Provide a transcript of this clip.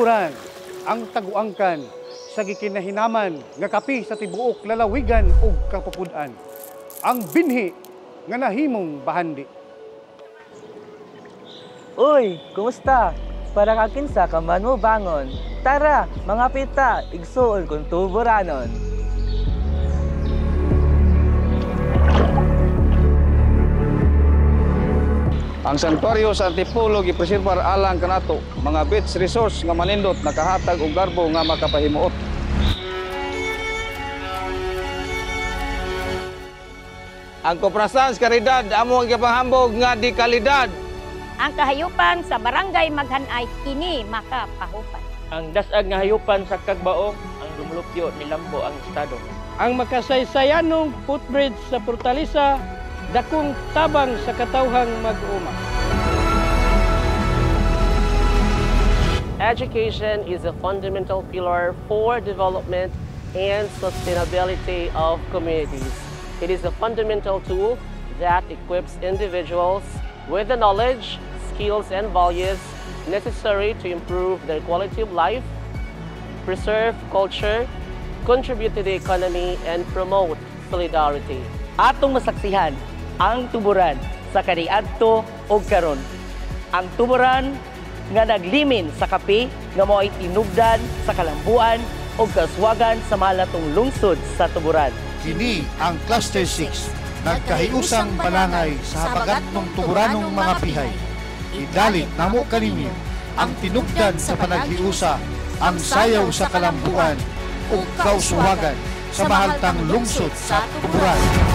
tuburan ang taguangkan sa gikinahinaman nga kapi sa tibuok lalawigan ug kapupud-an. Ang binhi nga nahimong bahandi. Uy, kumusta? Para kakinsa ka man mo bangon. Tara, mga pita, igsuon kung tuburanon. Ang santuaryo sa Antipolo gipreserbar alang kanato mga beach resource nga manindot nakahatag og garbo nga makapahimuot. Ang Koprasan sa Karidad amo ang gipanghambog nga di kalidad. Ang kahayupan sa barangay Maghanay kini makapahupan. Ang dasag nga hayupan sa Kagbaong ang lumulupyo ni Lambo ang estado. Ang makasaysayanong footbridge sa Fortaleza dakong tabang sa katawhang mag-uma. Education is a fundamental pillar for development and sustainability of communities. It is a fundamental tool that equips individuals with the knowledge, skills, and values necessary to improve their quality of life, preserve culture, contribute to the economy, and promote solidarity. Atong masaksihan ang tuburan sa kaniadto ug karon. Ang tuburan nga naglimin sa kape nga mo'y tinugdan sa kalambuan ug kaswagan sa malatong lungsod sa tuburan. Kini ang Cluster 6, nagkahiusang balangay sa habagat ng tuburanong mga pihay. Idalit namo kaninyo ang tinugdan sa panaghiusa, ang sayaw sa kalambuan ug kauswagan sa mahaltang lungsod sa tuburan.